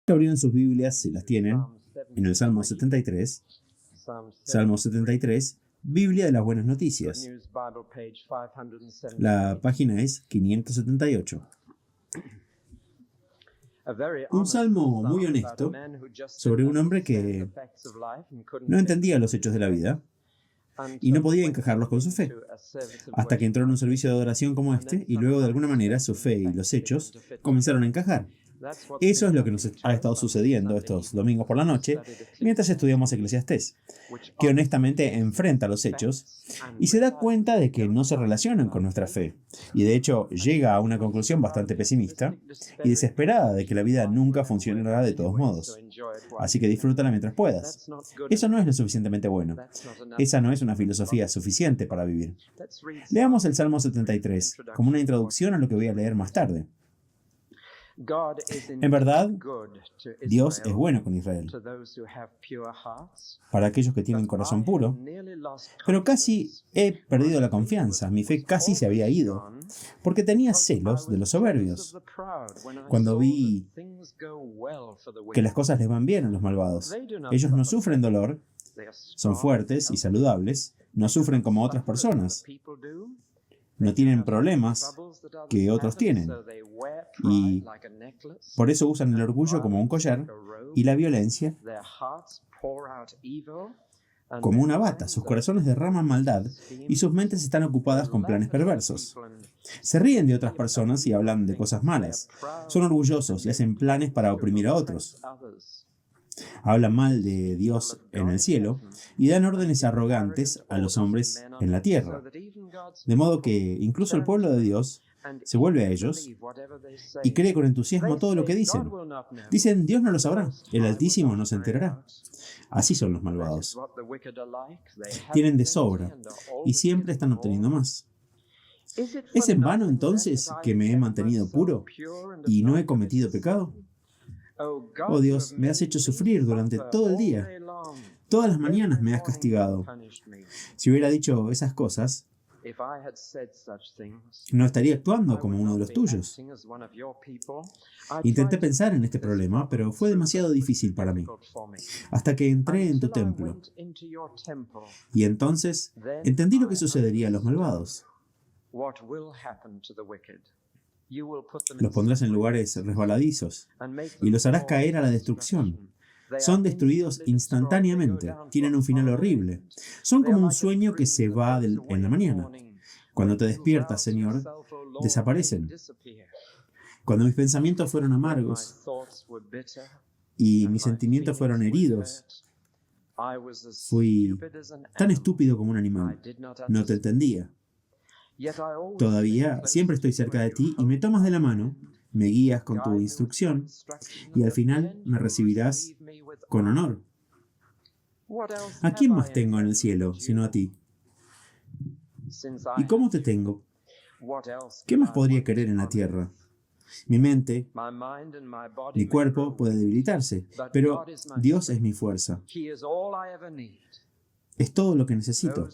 Abrieron sus Biblias, si las tienen, en el Salmo 73, Biblia de las Buenas Noticias. La página es 578. Un salmo muy honesto sobre un hombre que no entendía los hechos de la vida y no podía encajarlos con su fe, hasta que entró en un servicio de adoración como este y luego de alguna manera su fe y los hechos comenzaron a encajar. Eso es lo que nos ha estado sucediendo estos domingos por la noche mientras estudiamos Eclesiastés, que honestamente enfrenta los hechos y se da cuenta de que no se relacionan con nuestra fe, y de hecho llega a una conclusión bastante pesimista y desesperada de que la vida nunca funcionará de todos modos. Así que disfrútala mientras puedas. Eso no es lo suficientemente bueno. Esa no es una filosofía suficiente para vivir. Leamos el Salmo 73 como una introducción a lo que voy a leer más tarde. En verdad, Dios es bueno con Israel, para aquellos que tienen corazón puro, pero casi he perdido la confianza, mi fe casi se había ido, porque tenía celos de los soberbios. Cuando vi que las cosas les van bien a los malvados, ellos no sufren dolor, son fuertes y saludables, no sufren como otras personas. No tienen problemas que otros tienen, y por eso usan el orgullo como un collar y la violencia como una bata. Sus corazones derraman maldad y sus mentes están ocupadas con planes perversos. Se ríen de otras personas y hablan de cosas malas. Son orgullosos y hacen planes para oprimir a otros. Hablan mal de Dios en el cielo y dan órdenes arrogantes a los hombres en la tierra. De modo que incluso el pueblo de Dios se vuelve a ellos y cree con entusiasmo todo lo que dicen. Dicen, Dios no lo sabrá, el Altísimo no se enterará. Así son los malvados. Tienen de sobra y siempre están obteniendo más. ¿Es en vano entonces que me he mantenido puro y no he cometido pecado? Oh Dios, me has hecho sufrir durante todo el día. Todas las mañanas me has castigado. Si hubiera dicho esas cosas, no estaría actuando como uno de los tuyos. Intenté pensar en este problema, pero fue demasiado difícil para mí, hasta que entré en tu templo. Y entonces entendí lo que sucedería a los malvados. Los pondrás en lugares resbaladizos y los harás caer a la destrucción. Son destruidos instantáneamente. Tienen un final horrible. Son como un sueño que se va en la mañana. Cuando te despiertas, Señor, desaparecen. Cuando mis pensamientos fueron amargos y mis sentimientos fueron heridos, fui tan estúpido como un animal. No te entendía. Todavía siempre estoy cerca de ti y me tomas de la mano, me guías con tu instrucción y al final me recibirás con honor. ¿A quién más tengo en el cielo sino a ti? ¿Y cómo te tengo? ¿Qué más podría querer en la tierra? Mi mente, mi cuerpo puede debilitarse, pero Dios es mi fuerza. Es todo lo que necesito.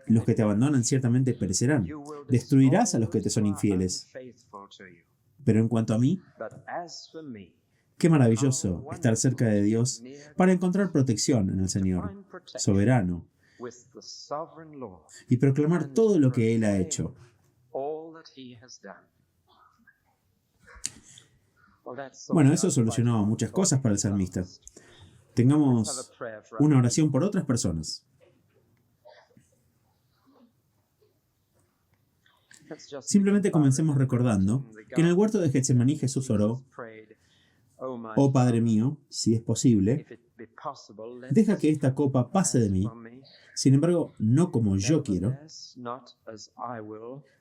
Los que te abandonan ciertamente perecerán. Destruirás a los que te son infieles. Pero en cuanto a mí, qué maravilloso estar cerca de Dios para encontrar protección en el Señor, soberano, y proclamar todo lo que Él ha hecho. Bueno, eso solucionó muchas cosas para el salmista. Tengamos una oración por otras personas. Simplemente comencemos recordando que en el huerto de Getsemaní Jesús oró, oh Padre mío, si es posible, deja que esta copa pase de mí, sin embargo, no como yo quiero,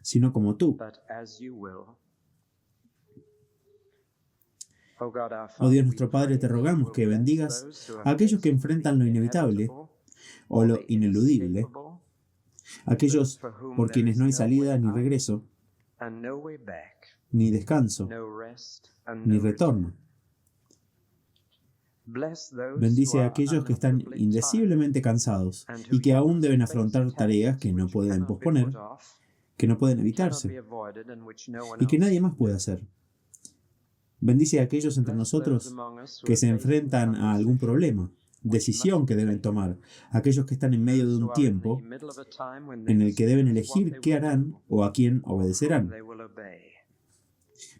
sino como tú. Oh Dios nuestro Padre, te rogamos que bendigas a aquellos que enfrentan lo inevitable o lo ineludible, aquellos por quienes no hay salida ni regreso, ni descanso, ni retorno. Bendice a aquellos que están indeciblemente cansados y que aún deben afrontar tareas que no pueden posponer, que no pueden evitarse y que nadie más puede hacer. Bendice a aquellos entre nosotros que se enfrentan a algún problema, decisión que deben tomar, aquellos que están en medio de un tiempo en el que deben elegir qué harán o a quién obedecerán.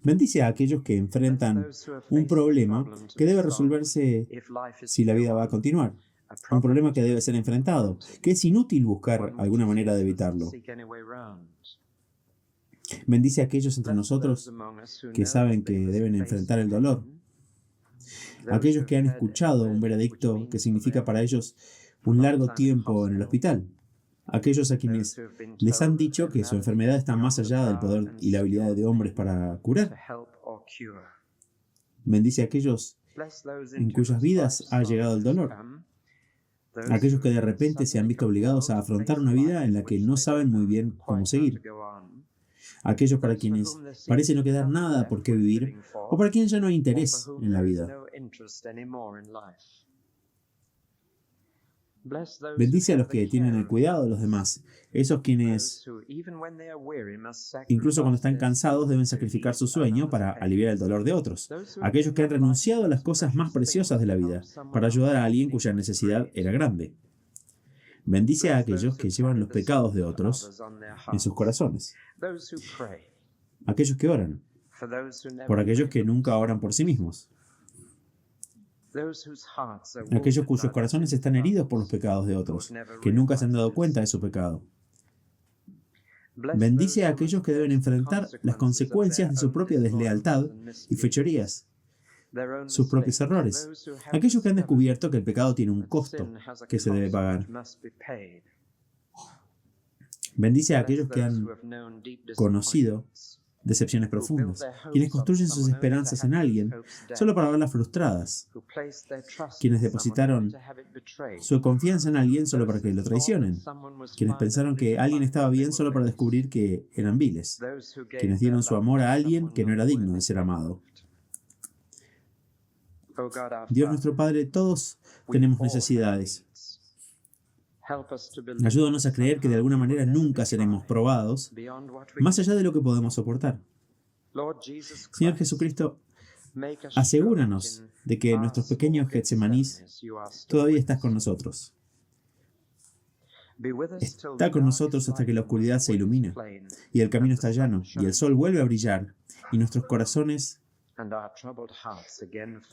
Bendice a aquellos que enfrentan un problema que debe resolverse si la vida va a continuar. Un problema que debe ser enfrentado, que es inútil buscar alguna manera de evitarlo. Bendice a aquellos entre nosotros que saben que deben enfrentar el dolor. Aquellos que han escuchado un veredicto que significa para ellos un largo tiempo en el hospital. Aquellos a quienes les han dicho que su enfermedad está más allá del poder y la habilidad de hombres para curar. Bendice a aquellos en cuyas vidas ha llegado el dolor. Aquellos que de repente se han visto obligados a afrontar una vida en la que no saben muy bien cómo seguir. Aquellos para quienes parece no quedar nada por qué vivir o para quienes ya no hay interés en la vida. Bendice a los que tienen el cuidado de los demás, esos quienes, incluso cuando están cansados, deben sacrificar su sueño para aliviar el dolor de otros. Aquellos que han renunciado a las cosas más preciosas de la vida para ayudar a alguien cuya necesidad era grande. Bendice a aquellos que llevan los pecados de otros en sus corazones. Aquellos que oran, por aquellos que nunca oran por sí mismos. Aquellos cuyos corazones están heridos por los pecados de otros, que nunca se han dado cuenta de su pecado. Bendice a aquellos que deben enfrentar las consecuencias de su propia deslealtad y fechorías, sus propios errores. Aquellos que han descubierto que el pecado tiene un costo que se debe pagar. Bendice a aquellos que han conocido decepciones profundas, quienes construyen sus esperanzas en alguien solo para verlas frustradas, quienes depositaron su confianza en alguien solo para que lo traicionen, quienes pensaron que alguien estaba bien solo para descubrir que eran viles, quienes dieron su amor a alguien que no era digno de ser amado. Dios nuestro Padre, todos tenemos necesidades. Ayúdanos a creer que de alguna manera nunca seremos probados más allá de lo que podemos soportar. Señor Jesucristo, asegúranos de que en nuestros pequeños Getsemanís todavía estás con nosotros. Está con nosotros hasta que la oscuridad se ilumina y el camino está llano y el sol vuelve a brillar y nuestros corazones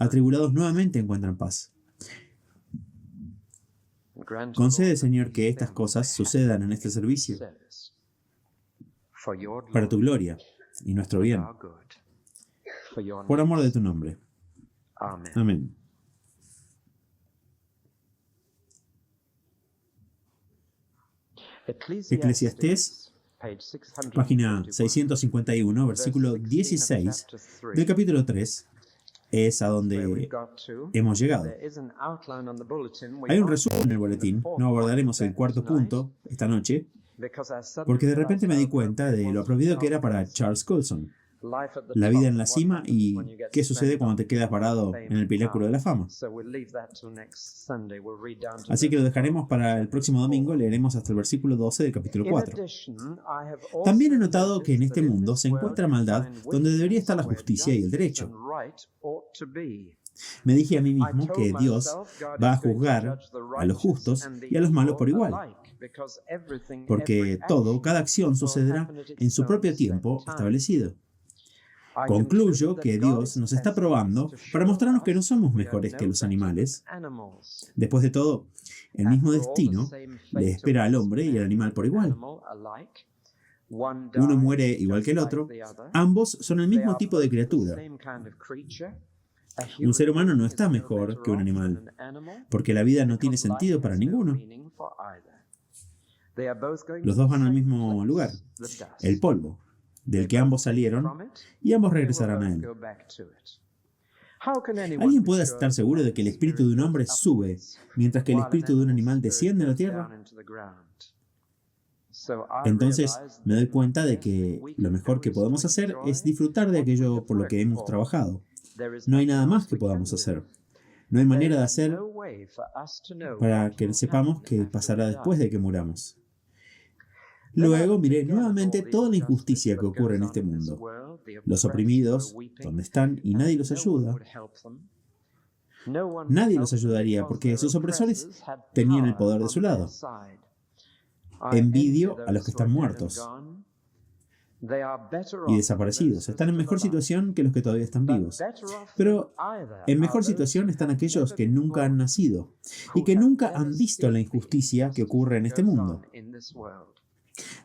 atribulados nuevamente encuentran paz. Concede, Señor, que estas cosas sucedan en este servicio para tu gloria y nuestro bien, por amor de tu nombre. Amén. Eclesiastés, página 651, versículo 16 del capítulo 3. Es a donde hemos llegado. Hay un resumen en el boletín. No abordaremos el cuarto punto esta noche, porque de repente me di cuenta de lo apropiado que era para Charles Colson. La vida en la cima y qué sucede cuando te quedas parado en el pináculo de la fama. Así que lo dejaremos para el próximo domingo. Leeremos hasta el versículo 12 del capítulo 4. También he notado que en este mundo se encuentra maldad donde debería estar la justicia y el derecho. Me dije a mí mismo que Dios va a juzgar a los justos y a los malos por igual, porque cada acción sucederá en su propio tiempo establecido. Concluyo que Dios nos está probando para mostrarnos que no somos mejores que los animales. Después de todo, el mismo destino le espera al hombre y al animal por igual. Uno muere igual que el otro. Ambos son el mismo tipo de criatura. Un ser humano no está mejor que un animal, porque la vida no tiene sentido para ninguno. Los dos van al mismo lugar, el polvo, del que ambos salieron, y ambos regresarán a él. ¿Alguien puede estar seguro de que el espíritu de un hombre sube, mientras que el espíritu de un animal desciende a la tierra? Entonces me doy cuenta de que lo mejor que podemos hacer es disfrutar de aquello por lo que hemos trabajado. No hay nada más que podamos hacer. No hay manera de hacer para que sepamos qué pasará después de que muramos. Luego miré nuevamente toda la injusticia que ocurre en este mundo. Los oprimidos, donde están y nadie los ayuda. Nadie los ayudaría porque sus opresores tenían el poder de su lado. Envidio a los que están muertos y desaparecidos. Están en mejor situación que los que todavía están vivos. Pero en mejor situación están aquellos que nunca han nacido y que nunca han visto la injusticia que ocurre en este mundo.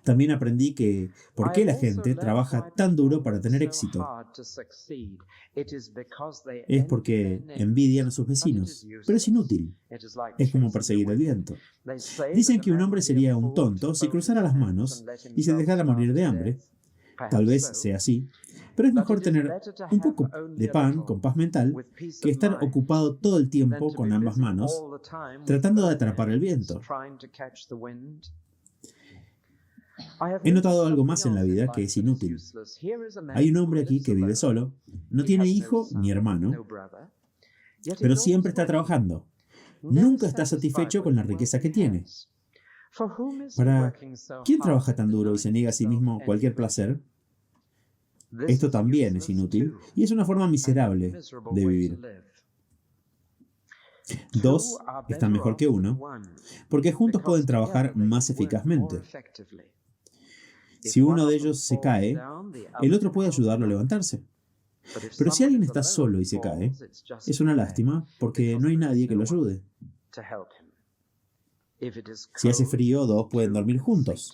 También aprendí que por qué la gente trabaja tan duro para tener éxito. Es porque envidian a sus vecinos, pero es inútil. Es como perseguir el viento. Dicen que un hombre sería un tonto si cruzara las manos y se dejara morir de hambre. Tal vez sea así, pero es mejor tener un poco de pan con paz mental que estar ocupado todo el tiempo con ambas manos tratando de atrapar el viento. He notado algo más en la vida que es inútil. Hay un hombre aquí que vive solo, no tiene hijo ni hermano, pero siempre está trabajando. Nunca está satisfecho con la riqueza que tiene. ¿Para quién trabaja tan duro y se niega a sí mismo cualquier placer? Esto también es inútil y es una forma miserable de vivir. Dos están mejor que uno, porque juntos pueden trabajar más eficazmente. Si uno de ellos se cae, el otro puede ayudarlo a levantarse. Pero si alguien está solo y se cae, es una lástima porque no hay nadie que lo ayude. Si hace frío, dos pueden dormir juntos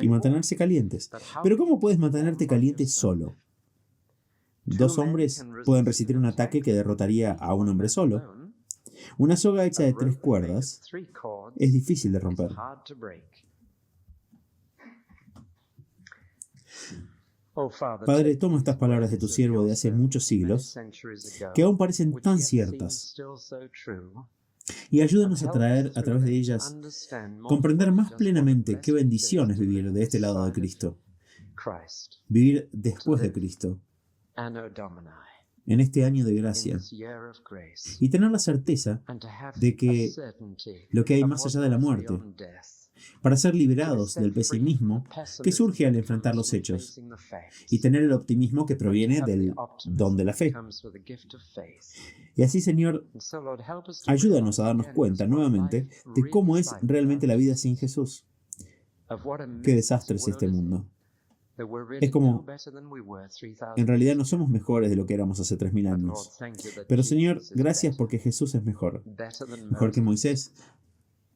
y mantenerse calientes. Pero ¿cómo puedes mantenerte caliente solo? Dos hombres pueden resistir un ataque que derrotaría a un hombre solo. Una soga hecha de 3 cuerdas es difícil de romper. Padre, toma estas palabras de tu siervo de hace muchos siglos, que aún parecen tan ciertas, y ayúdanos a través de ellas, comprender más plenamente qué bendición es vivir de este lado de Cristo, vivir después de Cristo, en este año de gracia, y tener la certeza de que lo que hay más allá de la muerte, para ser liberados del pesimismo que surge al enfrentar los hechos y tener el optimismo que proviene del don de la fe. Y así, Señor, ayúdanos a darnos cuenta nuevamente de cómo es realmente la vida sin Jesús. Qué desastre es este mundo. Es como, en realidad no somos mejores de lo que éramos hace 3000 años. Pero Señor, gracias porque Jesús es mejor. Mejor que Moisés.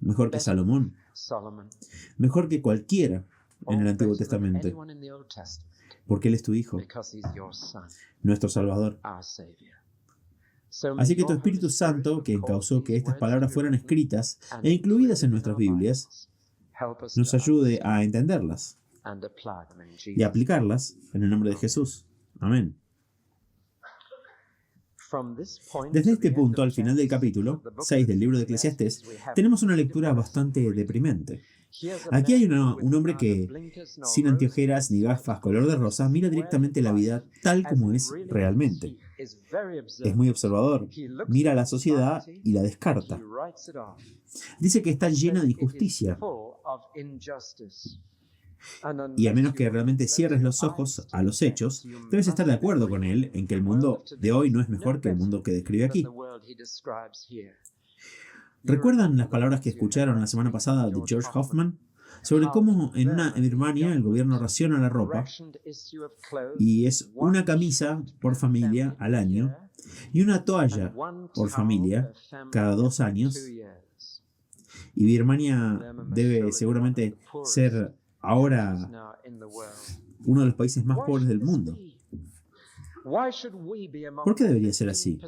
Mejor que Salomón, mejor que cualquiera en el Antiguo Testamento, porque Él es tu Hijo, nuestro Salvador. Así que tu Espíritu Santo, que causó que estas palabras fueran escritas e incluidas en nuestras Biblias, nos ayude a entenderlas y a aplicarlas en el nombre de Jesús. Amén. Desde este punto, al final del capítulo 6 del libro de Eclesiastés, tenemos una lectura bastante deprimente. Aquí hay un hombre que, sin anteojeras ni gafas color de rosa, mira directamente la vida tal como es realmente. Es muy observador, mira a la sociedad y la descarta. Dice que está llena de injusticia. Y a menos que realmente cierres los ojos a los hechos, debes estar de acuerdo con él en que el mundo de hoy no es mejor que el mundo que describe aquí. ¿Recuerdan las palabras que escucharon la semana pasada de George Hoffman sobre cómo en Birmania el gobierno raciona la ropa y es una camisa por familia al año y una toalla por familia cada 2 años? Y Birmania debe seguramente ser ahora uno de los países más pobres del mundo. ¿Por qué debería ser así?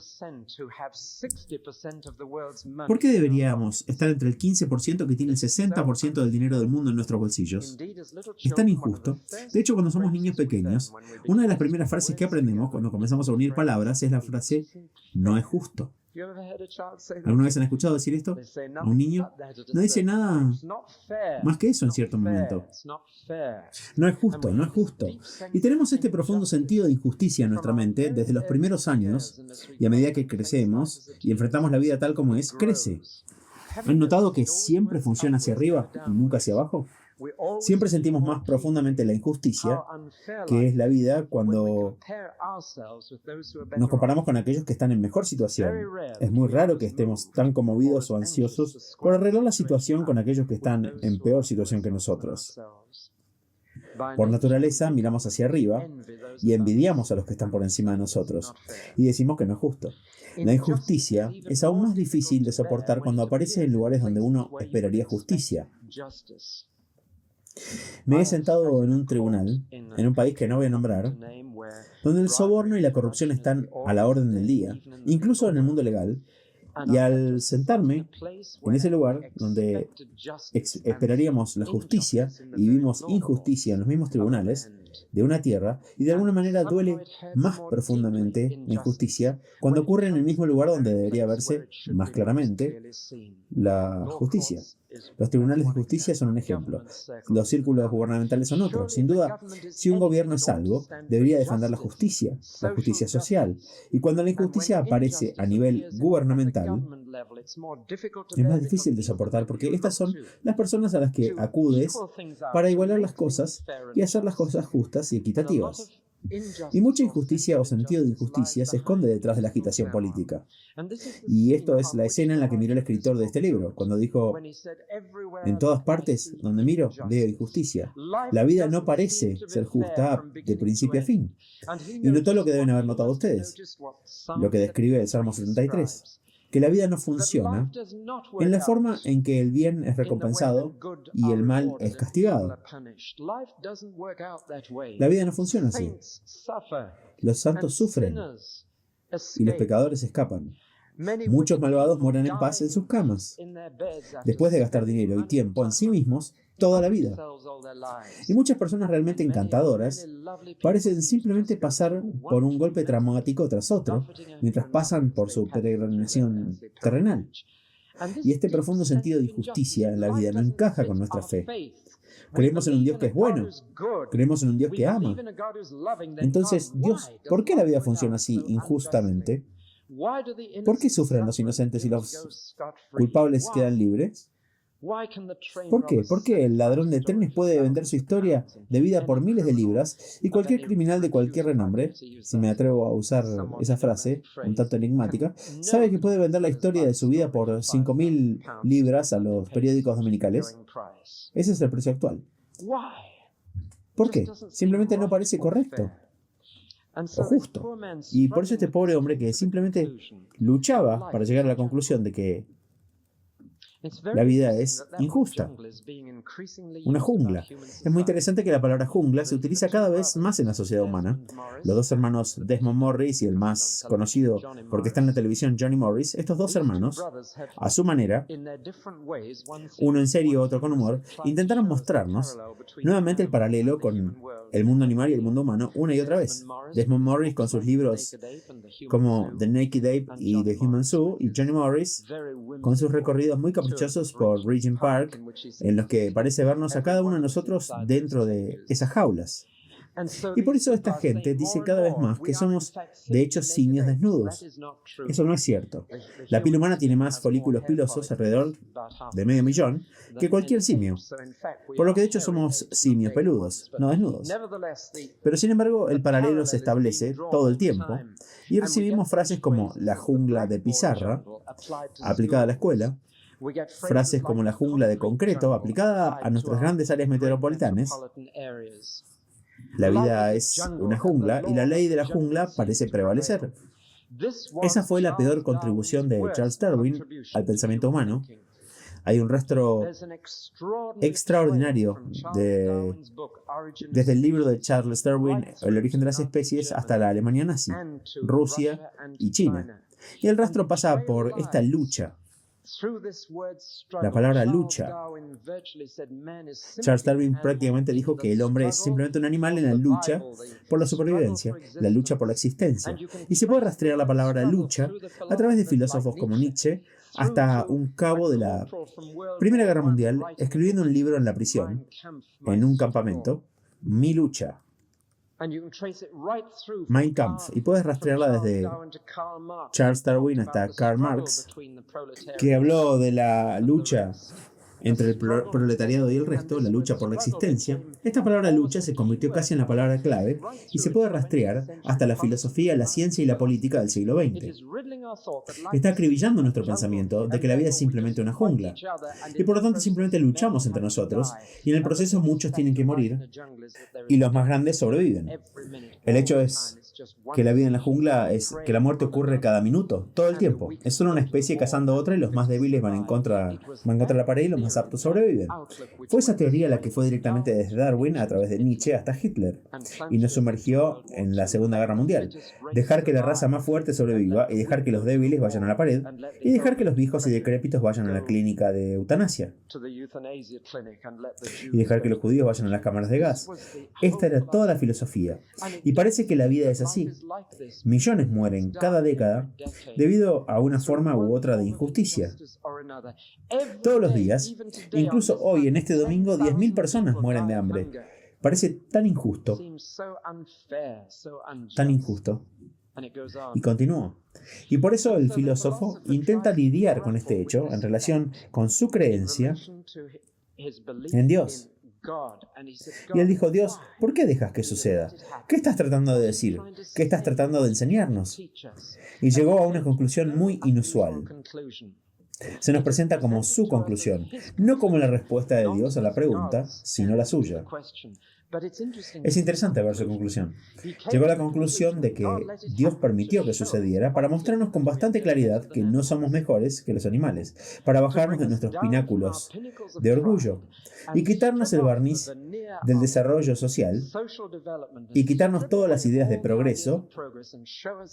¿Por qué deberíamos estar entre el 15% que tiene el 60% del dinero del mundo en nuestros bolsillos? Es tan injusto. De hecho, cuando somos niños pequeños, una de las primeras frases que aprendemos cuando comenzamos a unir palabras es la frase "no es justo". ¿Alguna vez han escuchado decir esto a un niño? No dice nada más que eso en cierto momento. No es justo, no es justo. Y tenemos este profundo sentido de injusticia en nuestra mente desde los primeros años, y a medida que crecemos y enfrentamos la vida tal como es, crece. ¿Han notado que siempre funciona hacia arriba y nunca hacia abajo? Siempre sentimos más profundamente la injusticia que es la vida cuando nos comparamos con aquellos que están en mejor situación. Es muy raro que estemos tan conmovidos o ansiosos por arreglar la situación con aquellos que están en peor situación que nosotros. Por naturaleza, miramos hacia arriba y envidiamos a los que están por encima de nosotros y decimos que no es justo. La injusticia es aún más difícil de soportar cuando aparece en lugares donde uno esperaría justicia. Me he sentado en un tribunal, en un país que no voy a nombrar, donde el soborno y la corrupción están a la orden del día, incluso en el mundo legal, y al sentarme en ese lugar donde esperaríamos la justicia y vimos injusticia en los mismos tribunales de una tierra, y de alguna manera duele más profundamente la injusticia cuando ocurre en el mismo lugar donde debería verse más claramente la justicia. Los tribunales de justicia son un ejemplo. Los círculos gubernamentales son otro. Sin duda, si un gobierno es algo, debería defender la justicia social. Y cuando la injusticia aparece a nivel gubernamental, es más difícil de soportar porque estas son las personas a las que acudes para igualar las cosas y hacer las cosas justas y equitativas. Y mucha injusticia o sentido de injusticia se esconde detrás de la agitación política. Y esto es la escena en la que miró el escritor de este libro, cuando dijo: en todas partes donde miro, veo injusticia. La vida no parece ser justa de principio a fin. Y notó lo que deben haber notado ustedes, lo que describe el Salmo 73. Que la vida no funciona en la forma en que el bien es recompensado y el mal es castigado. La vida no funciona así. Los santos sufren y los pecadores escapan. Muchos malvados mueren en paz en sus camas, después de gastar dinero y tiempo en sí mismos toda la vida. Y muchas personas realmente encantadoras parecen simplemente pasar por un golpe traumático tras otro mientras pasan por su peregrinación terrenal. Y este profundo sentido de injusticia en la vida no encaja con nuestra fe. Creemos en un Dios que es bueno. Creemos en un Dios que ama. Entonces, Dios, ¿por qué la vida funciona así injustamente? ¿Por qué sufren los inocentes y los culpables quedan libres? ¿Por qué? ¿Por qué el ladrón de trenes puede vender su historia de vida por miles de libras y cualquier criminal de cualquier renombre, si me atrevo a usar esa frase un tanto enigmática, sabe que puede vender la historia de su vida por 5.000 libras a los periódicos dominicales? Ese es el precio actual. ¿Por qué? Simplemente no parece correcto o justo. Y por eso este pobre hombre que simplemente luchaba para llegar a la conclusión de que la vida es injusta, una jungla. Es muy interesante que la palabra jungla se utiliza cada vez más en la sociedad humana. Los dos hermanos Desmond Morris y el más conocido porque está en la televisión, Johnny Morris, estos dos hermanos, a su manera, uno en serio, otro con humor, intentaron mostrarnos nuevamente el paralelo con el mundo animal y el mundo humano una y otra vez. Desmond Morris con sus libros como The Naked Ape y The Human Zoo, y Johnny Morris con sus recorridos muy caprichosos por Regent Park, en los que parece vernos a cada uno de nosotros dentro de esas jaulas. Y por eso esta gente dice cada vez más que somos, de hecho, simios desnudos. Eso no es cierto. La piel humana tiene más folículos pilosos, alrededor de 500.000, que cualquier simio. Por lo que de hecho somos simios peludos, no desnudos. Pero sin embargo, el paralelo se establece todo el tiempo y recibimos frases como la jungla de pizarra, aplicada a la escuela, frases como la jungla de concreto, aplicada a nuestras grandes áreas metropolitanas. La vida es una jungla y la ley de la jungla parece prevalecer. Esa fue la peor contribución de Charles Darwin al pensamiento humano. Hay un rastro extraordinario desde el libro de Charles Darwin, El origen de las especies, hasta la Alemania nazi, Rusia y China. Y el rastro pasa por esta lucha. La palabra lucha. Charles Darwin prácticamente dijo que el hombre es simplemente un animal en la lucha por la supervivencia, la lucha por la existencia. Y se puede rastrear la palabra lucha a través de filósofos como Nietzsche hasta un cabo de la Primera Guerra Mundial escribiendo un libro en la prisión, en un campamento, Mi lucha. Mein Kampf, y puedes rastrearla desde Charles Darwin hasta Karl Marx, que habló de la lucha entre el proletariado y el resto, la lucha por la existencia, esta palabra lucha se convirtió casi en la palabra clave y se puede rastrear hasta la filosofía, la ciencia y la política del siglo XX. Está acribillando nuestro pensamiento de que la vida es simplemente una jungla, y por lo tanto simplemente luchamos entre nosotros, y en el proceso muchos tienen que morir, y los más grandes sobreviven. El hecho es que la vida en la jungla es que la muerte ocurre cada minuto, todo el tiempo. Es solo una especie cazando a otra y los más débiles van contra la pared y los más aptos sobreviven. Fue esa teoría la que fue directamente desde Darwin a través de Nietzsche hasta Hitler y nos sumergió en la Segunda Guerra Mundial. Dejar que la raza más fuerte sobreviva y dejar que los débiles vayan a la pared y dejar que los viejos y decrépitos vayan a la clínica de eutanasia y dejar que los judíos vayan a las cámaras de gas. Esta era toda la filosofía y parece que la vida es así. Millones mueren cada década debido a una forma u otra de injusticia. Todos los días, incluso hoy en este domingo, 10.000 personas mueren de hambre. Parece tan injusto, tan injusto. Y continuó. Y por eso el filósofo intenta lidiar con este hecho en relación con su creencia en Dios. Y él dijo, Dios, ¿por qué dejas que suceda? ¿Qué estás tratando de decir? ¿Qué estás tratando de enseñarnos? Y llegó a una conclusión muy inusual. Se nos presenta como su conclusión, no como la respuesta de Dios a la pregunta, sino la suya. Es interesante ver su conclusión. Llegó a la conclusión de que Dios permitió que sucediera para mostrarnos con bastante claridad que no somos mejores que los animales, para bajarnos de nuestros pináculos de orgullo y quitarnos el barniz del desarrollo social y quitarnos todas las ideas de progreso,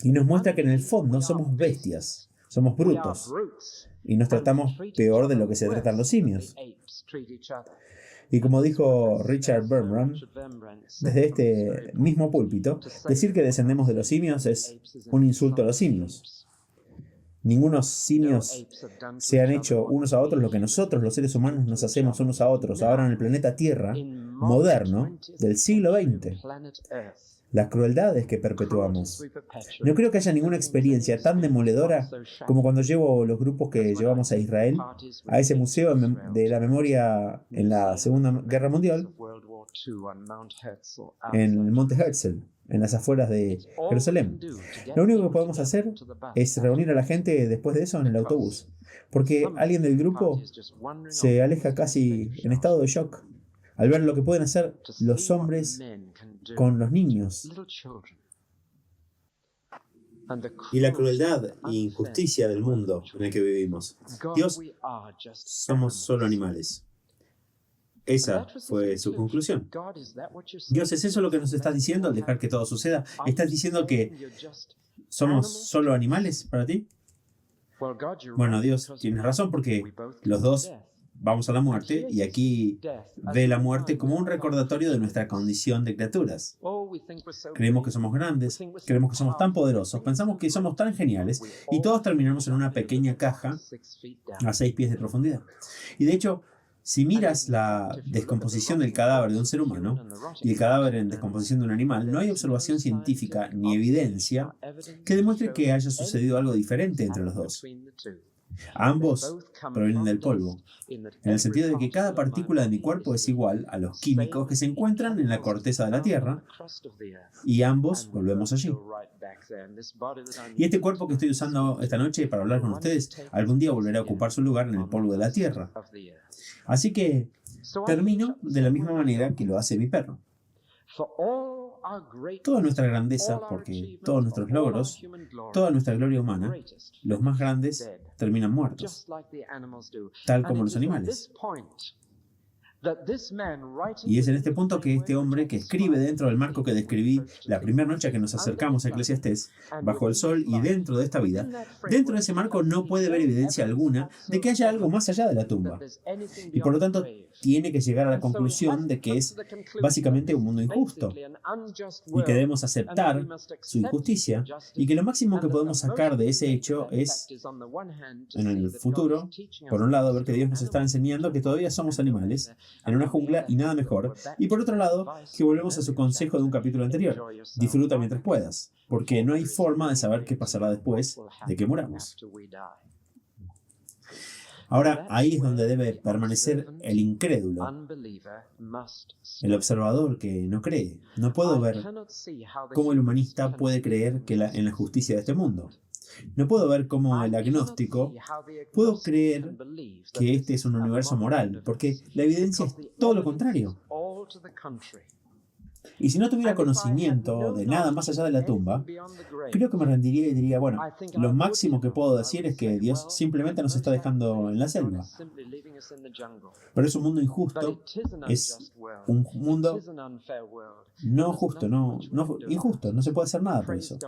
y nos muestra que en el fondo somos bestias, somos brutos y nos tratamos peor de lo que se tratan los simios. Y como dijo Richard Burnham, desde este mismo púlpito, decir que descendemos de los simios es un insulto a los simios. Ningunos simios se han hecho unos a otros lo que nosotros, los seres humanos, nos hacemos unos a otros ahora en el planeta Tierra moderno del siglo XX. Las crueldades que perpetuamos. No creo que haya ninguna experiencia tan demoledora como cuando llevo los grupos que llevamos a Israel, a ese museo de la memoria en la Segunda Guerra Mundial, en el Monte Herzl, en las afueras de Jerusalén. Lo único que podemos hacer es reunir a la gente después de eso en el autobús, porque alguien del grupo se aleja casi en estado de shock al ver lo que pueden hacer los hombres con los niños. Y la crueldad e injusticia del mundo en el que vivimos. Dios, somos solo animales. Esa fue su conclusión. Dios, ¿es eso lo que nos estás diciendo al dejar que todo suceda? ¿Estás diciendo que somos solo animales para ti? Bueno, Dios, tienes razón porque los dos vamos a la muerte y aquí ve la muerte como un recordatorio de nuestra condición de criaturas. Creemos que somos grandes, creemos que somos tan poderosos, pensamos que somos tan geniales y todos terminamos en una pequeña caja a 6 pies de profundidad. Y de hecho, si miras la descomposición del cadáver de un ser humano y el cadáver en descomposición de un animal, no hay observación científica ni evidencia que demuestre que haya sucedido algo diferente entre los dos. Ambos provienen del polvo, en el sentido de que cada partícula de mi cuerpo es igual a los químicos que se encuentran en la corteza de la Tierra, y ambos volvemos allí. Y este cuerpo que estoy usando esta noche para hablar con ustedes, algún día volverá a ocupar su lugar en el polvo de la Tierra. Así que termino de la misma manera que lo hace mi perro. Toda nuestra grandeza, porque todos nuestros logros, toda nuestra gloria humana, los más grandes terminan muertos, tal como los animales. Y es en este punto que este hombre que escribe dentro del marco que describí la primera noche que nos acercamos a Eclesiastés, bajo el sol y dentro de esta vida, dentro de ese marco no puede haber evidencia alguna de que haya algo más allá de la tumba. Y por lo tanto tiene que llegar a la conclusión de que es básicamente un mundo injusto y que debemos aceptar su injusticia y que lo máximo que podemos sacar de ese hecho es, en el futuro, por un lado, ver que Dios nos está enseñando que todavía somos animales en una jungla y nada mejor, y por otro lado, que volvemos a su consejo de un capítulo anterior: disfruta mientras puedas, porque no hay forma de saber qué pasará después de que muramos. Ahora, ahí es donde debe permanecer el incrédulo, el observador que no cree. No puedo ver cómo el humanista puede creer en la justicia de este mundo. No puedo ver cómo el agnóstico puedo creer que este es un universo moral, porque la evidencia es todo lo contrario. Y si no tuviera conocimiento de nada más allá de la tumba, creo que me rendiría y diría, bueno, lo máximo que puedo decir es que Dios simplemente nos está dejando en la selva. Pero es un mundo injusto, es un mundo no justo, injusto, no se puede hacer nada por eso.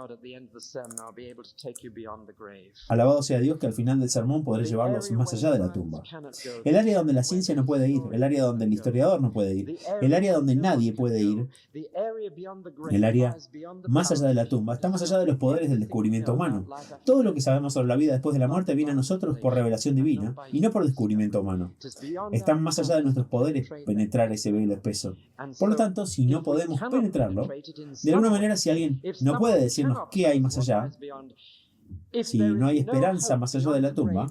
Alabado sea Dios que al final del sermón podré llevarlos más allá de la tumba. El área donde la ciencia no puede ir, el área donde el historiador no puede ir, el área donde nadie puede ir, el área más allá de la tumba, está más allá de los poderes del descubrimiento humano. Todo lo que sabemos sobre la vida después de la muerte viene a nosotros por revelación divina y no por descubrimiento humano. Está más allá de nuestros poderes penetrar ese velo espeso. Por lo tanto, si no podemos penetrarlo, de alguna manera si alguien no puede decirnos qué hay más allá, si no hay esperanza más allá de la tumba,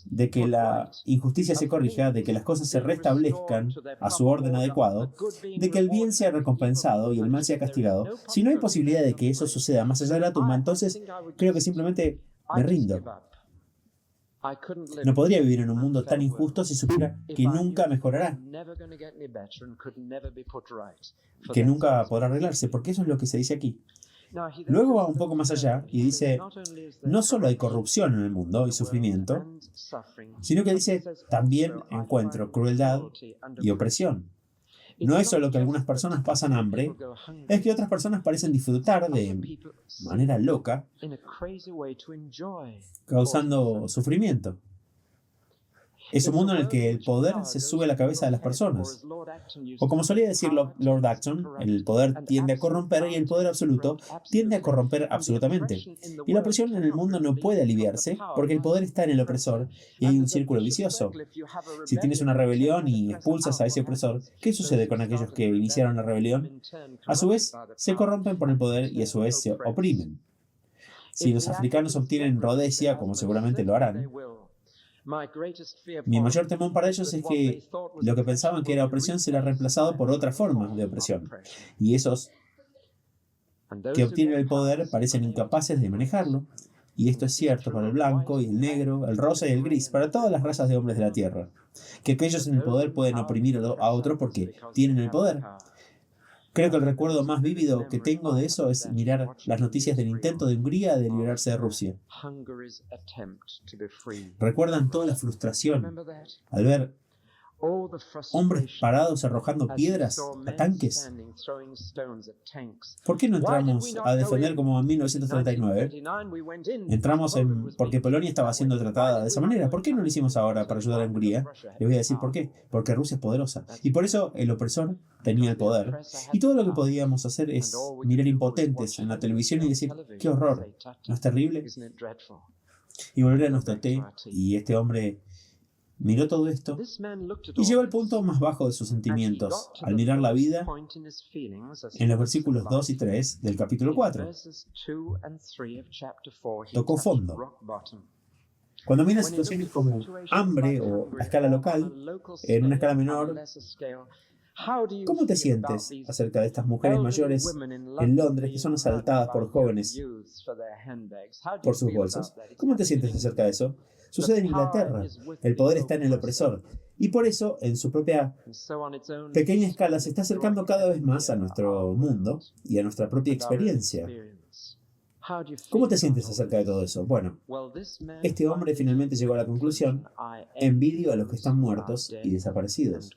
de que la injusticia se corrija, de que las cosas se restablezcan a su orden adecuado, de que el bien sea recompensado y el mal sea castigado, si no hay posibilidad de que eso suceda más allá de la tumba, entonces creo que simplemente me rindo. No podría vivir en un mundo tan injusto si supiera que nunca mejorará, que nunca podrá arreglarse, porque eso es lo que se dice aquí. Luego va un poco más allá y dice, no solo hay corrupción en el mundo y sufrimiento, sino que dice, también encuentro crueldad y opresión. No es solo que algunas personas pasan hambre, es que otras personas parecen disfrutar de manera loca, causando sufrimiento. Es un mundo en el que el poder se sube a la cabeza de las personas. O como solía decir Lord Acton, el poder tiende a corromper y el poder absoluto tiende a corromper absolutamente. Y la opresión en el mundo no puede aliviarse porque el poder está en el opresor y hay un círculo vicioso. Si tienes una rebelión y expulsas a ese opresor, ¿qué sucede con aquellos que iniciaron la rebelión? A su vez, se corrompen por el poder y a su vez se oprimen. Si los africanos obtienen Rhodesia, como seguramente lo harán, mi mayor temor para ellos es que lo que pensaban que era opresión será reemplazado por otra forma de opresión. Y esos que obtienen el poder parecen incapaces de manejarlo. Y esto es cierto para el blanco y el negro, el rosa y el gris, para todas las razas de hombres de la tierra. Que aquellos en el poder pueden oprimir a otros porque tienen el poder. Creo que el recuerdo más vívido que tengo de eso es mirar las noticias del intento de Hungría de liberarse de Rusia. ¿Recuerdan toda la frustración al ver hombres parados arrojando piedras a tanques? ¿Por qué no entramos a defender como en 1939? Entramos porque Polonia estaba siendo tratada de esa manera. ¿Por qué no lo hicimos ahora para ayudar a Hungría? Les voy a decir por qué. Porque Rusia es poderosa. Y por eso el opresor tenía el poder. Y todo lo que podíamos hacer es mirar impotentes en la televisión y decir, ¡qué horror! ¿No es terrible? Y volver a nuestro té. Y este hombre miró todo esto y llegó al punto más bajo de sus sentimientos al mirar la vida en los versículos 2 y 3 del capítulo 4. Tocó fondo. Cuando mira situaciones como hambre o a escala local, en una escala menor, ¿cómo te sientes acerca de estas mujeres mayores en Londres que son asaltadas por jóvenes por sus bolsos? ¿Cómo te sientes acerca de eso? Sucede en Inglaterra. El poder está en el opresor. Y por eso, en su propia pequeña escala, se está acercando cada vez más a nuestro mundo y a nuestra propia experiencia. ¿Cómo te sientes acerca de todo eso? Bueno, este hombre finalmente llegó a la conclusión: envidio a los que están muertos y desaparecidos.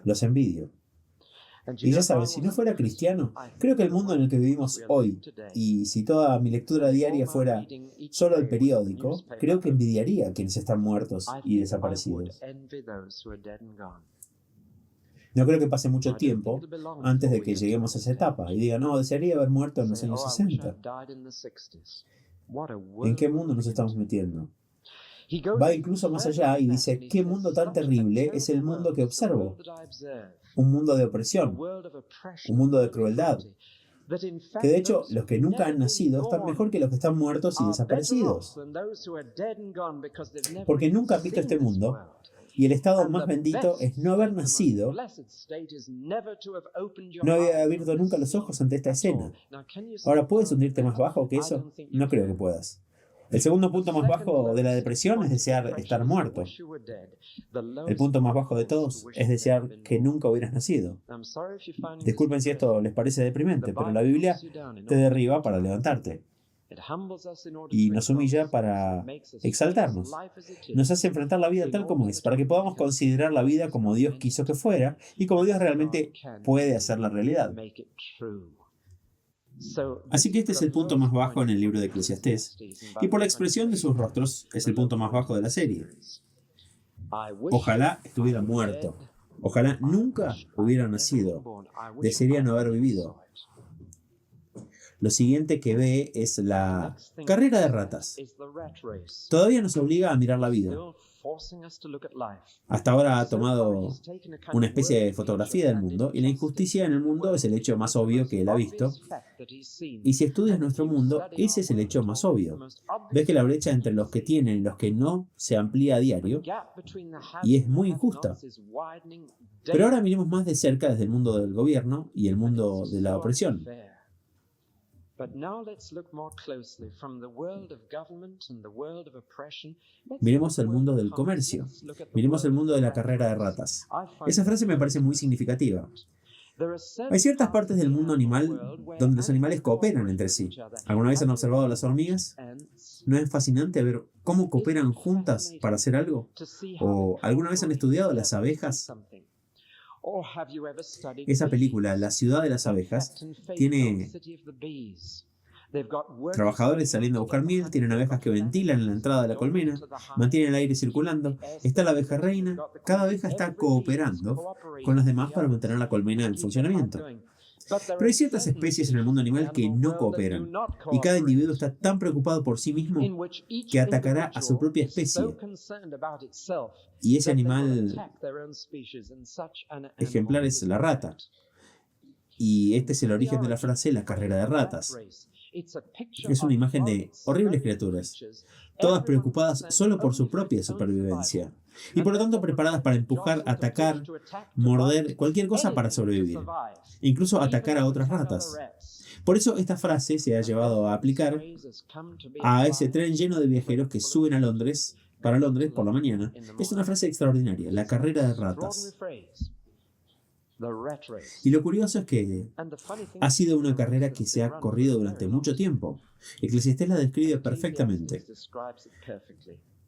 Los envidio. Y ya sabes, si no fuera cristiano, creo que el mundo en el que vivimos hoy, y si toda mi lectura diaria fuera solo el periódico, creo que envidiaría a quienes están muertos y desaparecidos. No creo que pase mucho tiempo antes de que lleguemos a esa etapa y diga, no, desearía haber muerto en los años 60. ¿En qué mundo nos estamos metiendo? Va incluso más allá y dice, ¿qué mundo tan terrible es el mundo que observo? Un mundo de opresión, un mundo de crueldad, que de hecho los que nunca han nacido están mejor que los que están muertos y desaparecidos, porque nunca han visto este mundo, y el estado más bendito es no haber nacido, no haber abierto nunca los ojos ante esta escena. Ahora, ¿puedes hundirte más bajo que eso? No creo que puedas. El segundo punto más bajo de la depresión es desear estar muerto. El punto más bajo de todos es desear que nunca hubieras nacido. Disculpen si esto les parece deprimente, pero la Biblia te derriba para levantarte y nos humilla para exaltarnos. Nos hace enfrentar la vida tal como es, para que podamos considerar la vida como Dios quiso que fuera y como Dios realmente puede hacerla realidad. Así que este es el punto más bajo en el libro de Eclesiastés, y por la expresión de sus rostros es el punto más bajo de la serie. Ojalá estuviera muerto. Ojalá nunca hubiera nacido. Desearía no haber vivido. Lo siguiente que ve es la carrera de ratas. Todavía nos obliga a mirar la vida. Hasta ahora ha tomado una especie de fotografía del mundo, y la injusticia en el mundo es el hecho más obvio que él ha visto. Y si estudias nuestro mundo, ese es el hecho más obvio. Ves que la brecha entre los que tienen y los que no se amplía a diario, y es muy injusta. Pero ahora miremos más de cerca desde el mundo del gobierno y el mundo de la opresión. Miremos el mundo del comercio. Miremos el mundo de la carrera de ratas. Esa frase me parece muy significativa. Hay ciertas partes del mundo animal donde los animales cooperan entre sí. ¿Alguna vez han observado a las hormigas? ¿No es fascinante ver cómo cooperan juntas para hacer algo? ¿O alguna vez han estudiado las abejas? Esa película, La ciudad de las abejas, tiene trabajadores saliendo a buscar miel, tienen abejas que ventilan en la entrada de la colmena, mantienen el aire circulando, está la abeja reina, cada abeja está cooperando con las demás para mantener la colmena en funcionamiento. Pero hay ciertas especies en el mundo animal que no cooperan, y cada individuo está tan preocupado por sí mismo que atacará a su propia especie. Y ese animal ejemplar es la rata. Y este es el origen de la frase la carrera de ratas. Es una imagen de horribles criaturas, todas preocupadas solo por su propia supervivencia, y por lo tanto preparadas para empujar, atacar, morder, cualquier cosa para sobrevivir, incluso atacar a otras ratas. Por eso esta frase se ha llevado a aplicar a ese tren lleno de viajeros que suben a Londres, para Londres por la mañana. Es una frase extraordinaria, la carrera de ratas. Y lo curioso es que ha sido una carrera que se ha corrido durante mucho tiempo. Eclesiastés la describe perfectamente.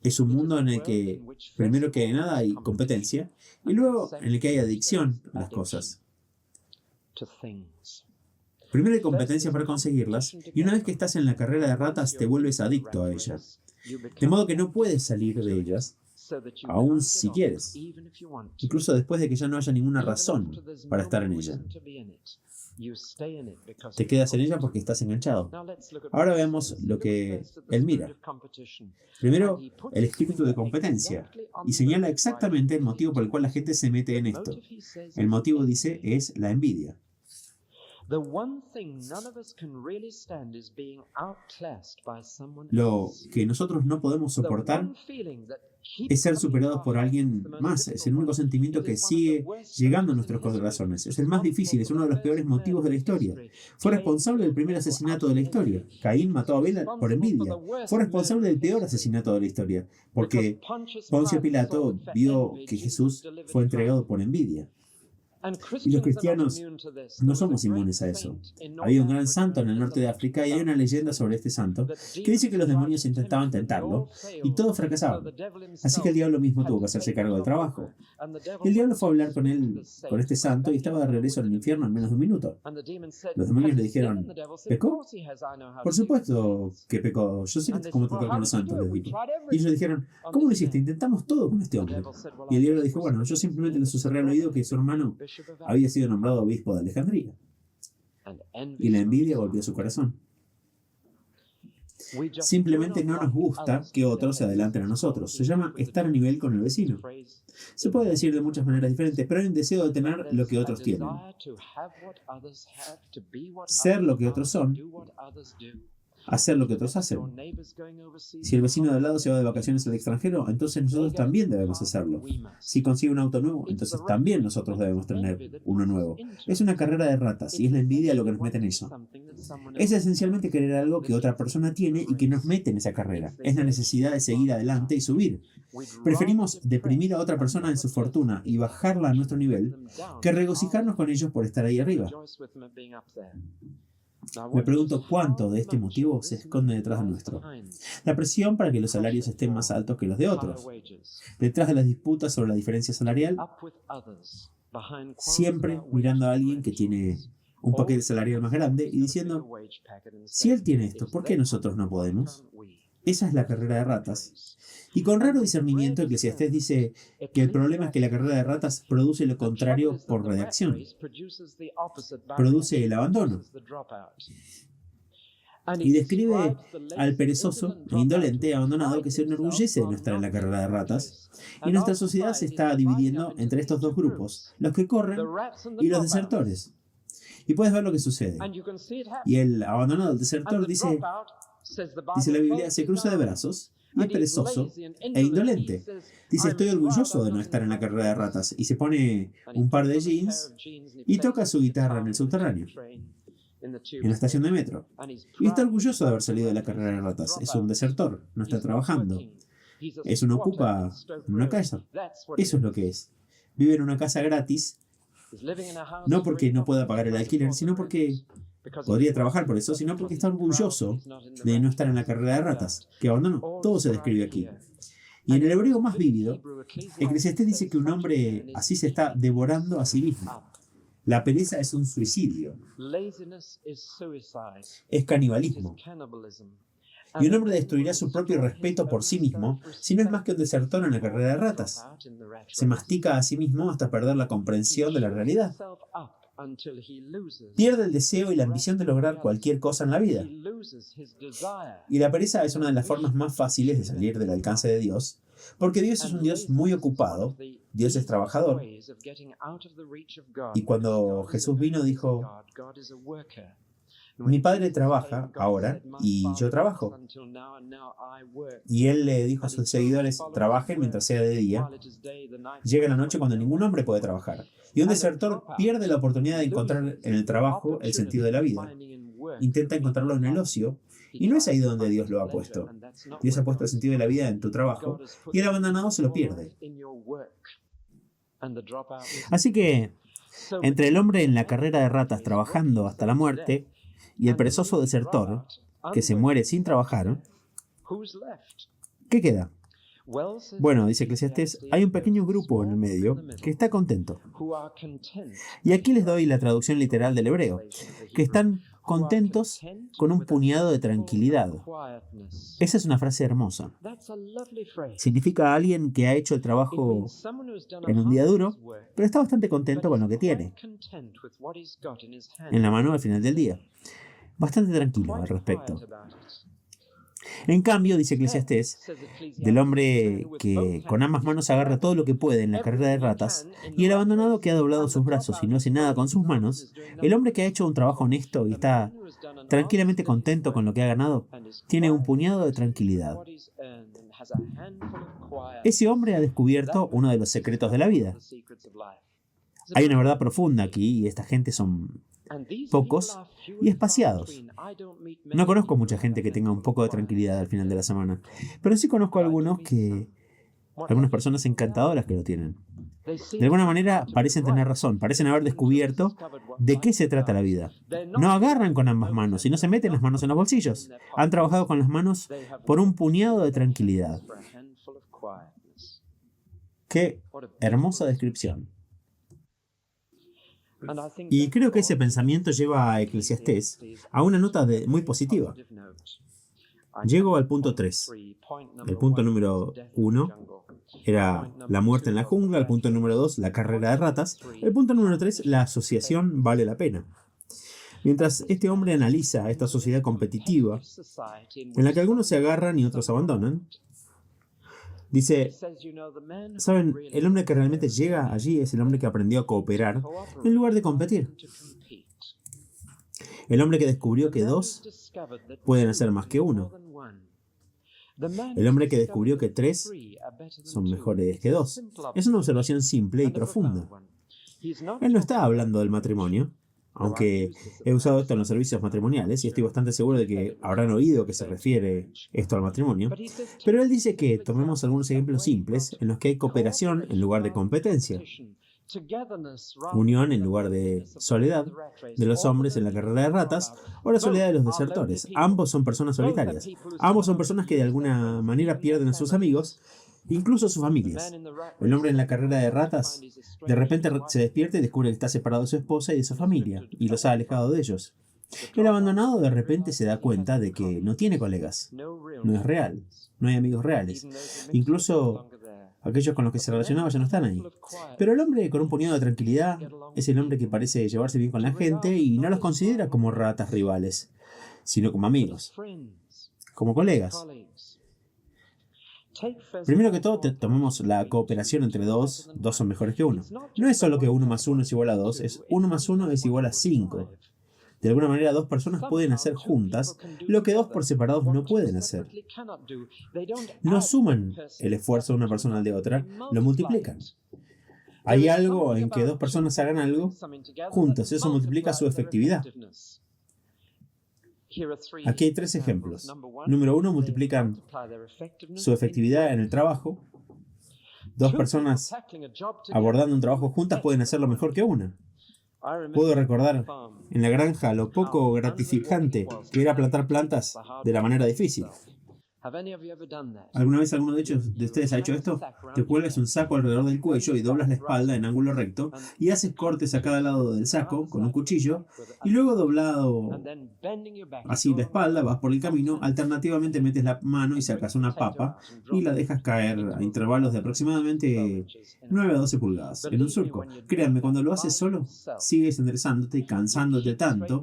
Es un mundo en el que, primero que nada, hay competencia, y luego en el que hay adicción a las cosas. Primero hay competencia para conseguirlas, y una vez que estás en la carrera de ratas, te vuelves adicto a ellas. De modo que no puedes salir de ellas, aún si quieres, incluso después de que ya no haya ninguna razón para estar en ella. Te quedas en ella porque estás enganchado. Ahora veamos lo que él mira. Primero, el espíritu de competencia, y señala exactamente el motivo por el cual la gente se mete en esto. El motivo, dice, es la envidia. Lo que nosotros no podemos soportar es ser superados por alguien más. Es el único sentimiento que sigue llegando a nuestros corazones. Es el más difícil, es uno de los peores motivos de la historia. Fue responsable del primer asesinato de la historia. Caín mató a Abel por envidia. Fue responsable del peor asesinato de la historia, porque Poncio Pilato vio que Jesús fue entregado por envidia. Y los cristianos no somos inmunes a eso. Había un gran santo en el norte de África, y hay una leyenda sobre este santo que dice que los demonios intentaban tentarlo y todos fracasaban. Así que el diablo mismo tuvo que hacerse cargo del trabajo. Y el diablo fue a hablar con él, con este santo, y estaba de regreso en el infierno en menos de un minuto. Los demonios le dijeron, ¿pecó? Por supuesto que pecó. Yo sé cómo tratar con los santos, les dijo. Y ellos dijeron, ¿cómo lo hiciste? Intentamos todo con este hombre. Y el diablo dijo, bueno, yo simplemente le susurré al oído que su hermano había sido nombrado obispo de Alejandría. Y la envidia volvió a su corazón. Simplemente no nos gusta que otros se adelanten a nosotros. Se llama estar a nivel con el vecino. Se puede decir de muchas maneras diferentes, pero hay un deseo de tener lo que otros tienen. Ser lo que otros son. Hacer lo que otros hacen. Si el vecino de al lado se va de vacaciones al extranjero, entonces nosotros también debemos hacerlo. Si consigue un auto nuevo, entonces también nosotros debemos tener uno nuevo. Es una carrera de ratas y es la envidia lo que nos mete en eso. Es esencialmente querer algo que otra persona tiene y que nos mete en esa carrera. Es la necesidad de seguir adelante y subir. Preferimos deprimir a otra persona en su fortuna y bajarla a nuestro nivel que regocijarnos con ellos por estar ahí arriba. Me pregunto cuánto de este motivo se esconde detrás de nuestro. La presión para que los salarios estén más altos que los de otros. Detrás de las disputas sobre la diferencia salarial, siempre mirando a alguien que tiene un paquete salarial más grande y diciendo, si él tiene esto, ¿por qué nosotros no podemos? Esa es la carrera de ratas. Y con raro discernimiento, Eclesiastés dice que el problema es que la carrera de ratas produce lo contrario por reacción. Produce el abandono. Y describe al perezoso e indolente abandonado que se enorgullece de no estar en la carrera de ratas. Y nuestra sociedad se está dividiendo entre estos dos grupos, los que corren y los desertores. Y puedes ver lo que sucede. Y el abandonado, el desertor, dice la Biblia, se cruza de brazos y es perezoso e indolente. Dice, estoy orgulloso de no estar en la carrera de ratas. Y se pone un par de jeans y toca su guitarra en el subterráneo, en la estación de metro. Y está orgulloso de haber salido de la carrera de ratas. Es un desertor, no está trabajando. Es un ocupa en una casa. Eso es lo que es. Vive en una casa gratis, no porque no pueda pagar el alquiler, sino porque podría trabajar por eso, sino porque está orgulloso de no estar en la carrera de ratas, que abandonó. Todo se describe aquí. Y en el hebreo más vívido, Eclesiastés dice que un hombre así se está devorando a sí mismo. La pereza es un suicidio. Es canibalismo. Y un hombre destruirá su propio respeto por sí mismo si no es más que un desertor en la carrera de ratas. Se mastica a sí mismo hasta perder la comprensión de la realidad. Pierde el deseo y la ambición de lograr cualquier cosa en la vida. Y la pereza es una de las formas más fáciles de salir del alcance de Dios, porque Dios es un Dios muy ocupado, Dios es trabajador. Y cuando Jesús vino dijo, mi padre trabaja ahora y yo trabajo. Y él le dijo a sus seguidores, trabajen mientras sea de día. Llega la noche cuando ningún hombre puede trabajar. Y un desertor pierde la oportunidad de encontrar en el trabajo el sentido de la vida. Intenta encontrarlo en el ocio. Y no es ahí donde Dios lo ha puesto. Dios ha puesto el sentido de la vida en tu trabajo y el abandonado se lo pierde. Así que, entre el hombre en la carrera de ratas trabajando hasta la muerte y el perezoso desertor que se muere sin trabajar, ¿qué queda? Bueno, dice Eclesiastés, hay un pequeño grupo en el medio que está contento. Y aquí les doy la traducción literal del hebreo, que están contentos con un puñado de tranquilidad. Esa es una frase hermosa. Significa a alguien que ha hecho el trabajo en un día duro, pero está bastante contento con lo que tiene en la mano al final del día. Bastante tranquilo al respecto. En cambio, dice Eclesiastés, del hombre que con ambas manos agarra todo lo que puede en la carrera de ratas, y el abandonado que ha doblado sus brazos y no hace nada con sus manos, el hombre que ha hecho un trabajo honesto y está tranquilamente contento con lo que ha ganado, tiene un puñado de tranquilidad. Ese hombre ha descubierto uno de los secretos de la vida. Hay una verdad profunda aquí, y esta gente son pocos y espaciados. No conozco mucha gente que tenga un poco de tranquilidad al final de la semana, pero sí conozco algunas personas encantadoras que lo tienen. De alguna manera parecen tener razón, parecen haber descubierto de qué se trata la vida. No agarran con ambas manos y no se meten las manos en los bolsillos. Han trabajado con las manos por un puñado de tranquilidad. Qué hermosa descripción. Y creo que ese pensamiento lleva a Eclesiastés a una nota muy positiva. Llego al punto 3. El punto número 1 era la muerte en la jungla. El punto número 2, la carrera de ratas. El punto número 3, la asociación vale la pena. Mientras este hombre analiza esta sociedad competitiva, en la que algunos se agarran y otros abandonan, dice, ¿saben? El hombre que realmente llega allí es el hombre que aprendió a cooperar en lugar de competir. El hombre que descubrió que dos pueden hacer más que uno. El hombre que descubrió que tres son mejores que dos. Es una observación simple y profunda. Él no está hablando del matrimonio, aunque he usado esto en los servicios matrimoniales y estoy bastante seguro de que habrán oído que se refiere esto al matrimonio. Pero él dice que tomemos algunos ejemplos simples en los que hay cooperación en lugar de competencia. Unión en lugar de soledad de los hombres en la carrera de ratas o la soledad de los desertores. Ambos son personas solitarias. Ambos son personas que de alguna manera pierden a sus amigos, incluso a sus familias. El hombre en la carrera de ratas de repente se despierta y descubre que está separado de su esposa y de su familia y los ha alejado de ellos. El abandonado de repente se da cuenta de que no tiene colegas. No es real. No hay amigos reales. Incluso aquellos con los que se relacionaba ya no están ahí. Pero el hombre con un puñado de tranquilidad es el hombre que parece llevarse bien con la gente y no los considera como ratas rivales, sino como amigos, como colegas. Primero que todo, tomemos la cooperación entre dos. Dos son mejores que uno. No es solo que 1 más 1 es igual a 2, es 1 más 1 es igual a 5. De alguna manera, dos personas pueden hacer juntas lo que dos por separados no pueden hacer. No suman el esfuerzo de una persona al de otra, lo multiplican. Hay algo en que dos personas hagan algo juntos, eso multiplica su efectividad. Aquí hay 3 ejemplos. Número 1, multiplican su efectividad en el trabajo. 2 personas abordando un trabajo juntas pueden hacerlo mejor que una. Puedo recordar en la granja lo poco gratificante que era plantar plantas de la manera difícil. ¿Alguna vez alguno de ustedes ha hecho esto? Te cuelgas un saco alrededor del cuello y doblas la espalda en ángulo recto y haces cortes a cada lado del saco con un cuchillo y luego doblado así la espalda vas por el camino, alternativamente metes la mano y sacas una papa y la dejas caer a intervalos de aproximadamente 9 a 12 pulgadas en un surco. Créanme, cuando lo haces solo, sigues enderezándote y cansándote tanto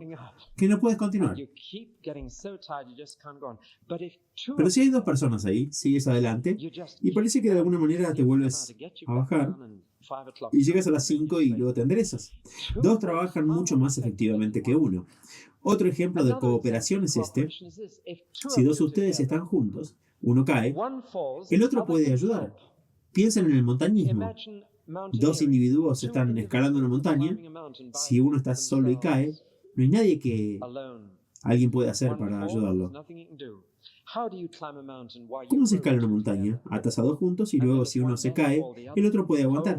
que no puedes continuar. Pero si hay 2 personas ahí, sigues adelante y parece que de alguna manera te vuelves a bajar y llegas a las 5 y luego te enderezas. 2 trabajan mucho más efectivamente que 1. Otro ejemplo de cooperación es este. Si 2 de ustedes están juntos, uno cae, el otro puede ayudar. Piensen en el montañismo. 2 individuos están escalando una montaña. Si uno está solo y cae, no hay nadie que alguien puede hacer para ayudarlo. ¿Cómo se escala una montaña? Atas a 2 juntos y luego si uno se cae, el otro puede aguantar.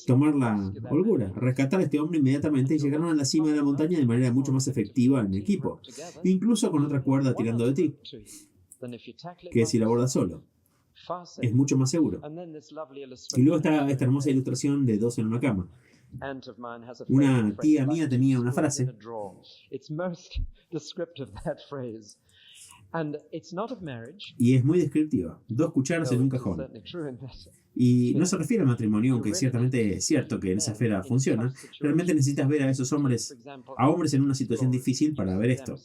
Tomar la holgura, rescatar a este hombre inmediatamente y llegaron a la cima de la montaña de manera mucho más efectiva en equipo, incluso con otra cuerda tirando de ti, que si la abordas solo. Es mucho más seguro. Y luego está esta hermosa ilustración de 2 en una cama. Una tía mía tenía una frase. Y es muy descriptiva. 2 cucharas en un cajón. Y no se refiere al matrimonio, aunque ciertamente es cierto que en esa esfera funciona. Realmente necesitas ver a esos hombres, a hombres en una situación difícil para ver esto.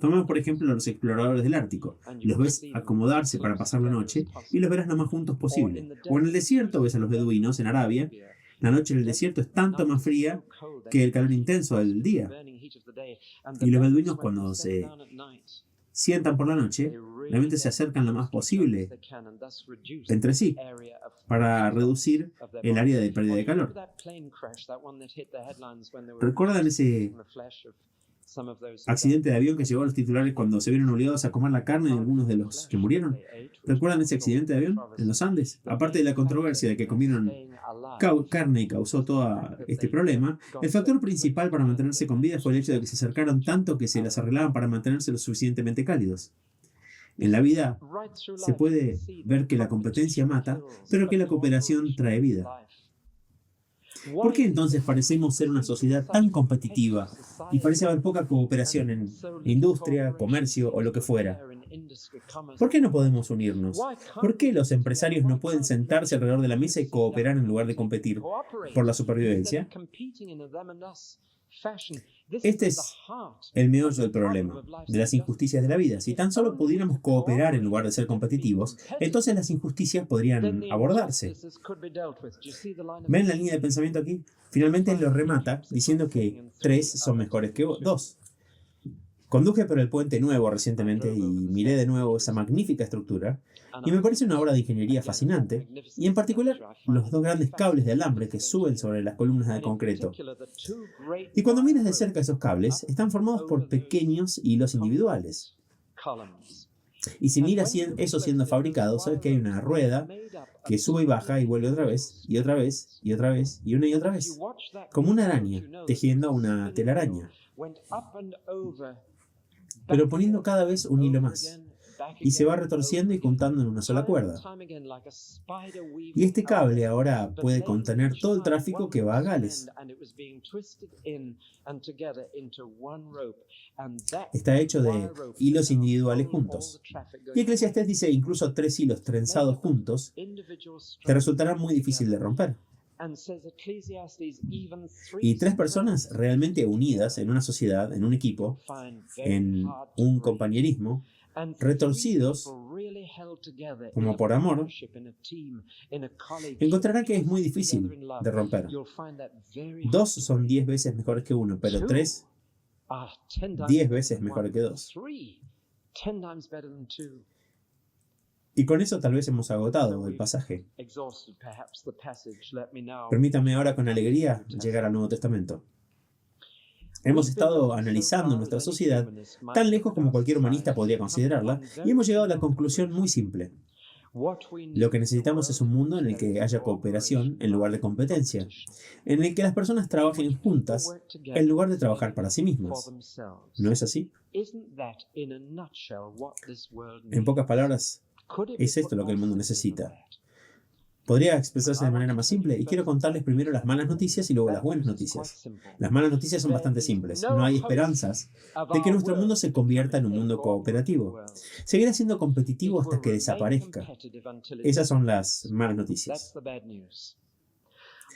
Tomemos por ejemplo a los exploradores del Ártico. Los ves acomodarse para pasar la noche y los verás lo más juntos posible. O en el desierto ves a los beduinos en Arabia. La noche en el desierto es tanto más fría que el calor intenso del día. Y los beduinos cuando se sientan por la noche, realmente se acercan lo más posible entre sí para reducir el área de pérdida de calor. ¿Recuerdan ese accidente de avión que llegó a los titulares cuando se vieron obligados a comer la carne de algunos de los que murieron? ¿Recuerdan ese accidente de avión en los Andes? Aparte de la controversia de que comieron carne y causó todo este problema, el factor principal para mantenerse con vida fue el hecho de que se acercaron tanto que se las arreglaban para mantenerse lo suficientemente cálidos. En la vida se puede ver que la competencia mata, pero que la cooperación trae vida. ¿Por qué entonces parecemos ser una sociedad tan competitiva y parece haber poca cooperación en industria, comercio o lo que fuera? ¿Por qué no podemos unirnos? ¿Por qué los empresarios no pueden sentarse alrededor de la mesa y cooperar en lugar de competir por la supervivencia? Este es el meollo del problema, de las injusticias de la vida. Si tan solo pudiéramos cooperar en lugar de ser competitivos, entonces las injusticias podrían abordarse. ¿Ven la línea de pensamiento aquí? Finalmente lo remata diciendo que 3 son mejores que 2. Conduje por el puente nuevo recientemente y miré de nuevo esa magnífica estructura, y me parece una obra de ingeniería fascinante, y en particular los 2 grandes cables de alambre que suben sobre las columnas de concreto. Y cuando miras de cerca esos cables, están formados por pequeños hilos individuales. Y si miras eso siendo fabricado, sabes que hay una rueda que sube y baja y vuelve otra vez, y otra vez, y otra vez, y una y otra vez, como una araña tejiendo una telaraña, pero poniendo cada vez un hilo más, y se va retorciendo y juntando en una sola cuerda. Y este cable ahora puede contener todo el tráfico que va a Gales. Está hecho de hilos individuales juntos. Y Eclesiastés dice incluso 3 hilos trenzados juntos te resultarán muy difícil de romper. Y 3 personas realmente unidas en una sociedad, en un equipo, en un compañerismo, retorcidos como por amor, encontrará que es muy difícil de romper. 2 son 10 veces mejores que 1, pero 3, 10 veces mejores que 2. Y con eso tal vez hemos agotado el pasaje. Permítame ahora con alegría llegar al Nuevo Testamento. Hemos estado analizando nuestra sociedad tan lejos como cualquier humanista podría considerarla, y hemos llegado a la conclusión muy simple. Lo que necesitamos es un mundo en el que haya cooperación en lugar de competencia, en el que las personas trabajen juntas en lugar de trabajar para sí mismas. ¿No es así? En pocas palabras, es esto lo que el mundo necesita. Podría expresarse de manera más simple, y quiero contarles primero las malas noticias y luego las buenas noticias. Las malas noticias son bastante simples. No hay esperanzas de que nuestro mundo se convierta en un mundo cooperativo. Seguirá siendo competitivo hasta que desaparezca. Esas son las malas noticias.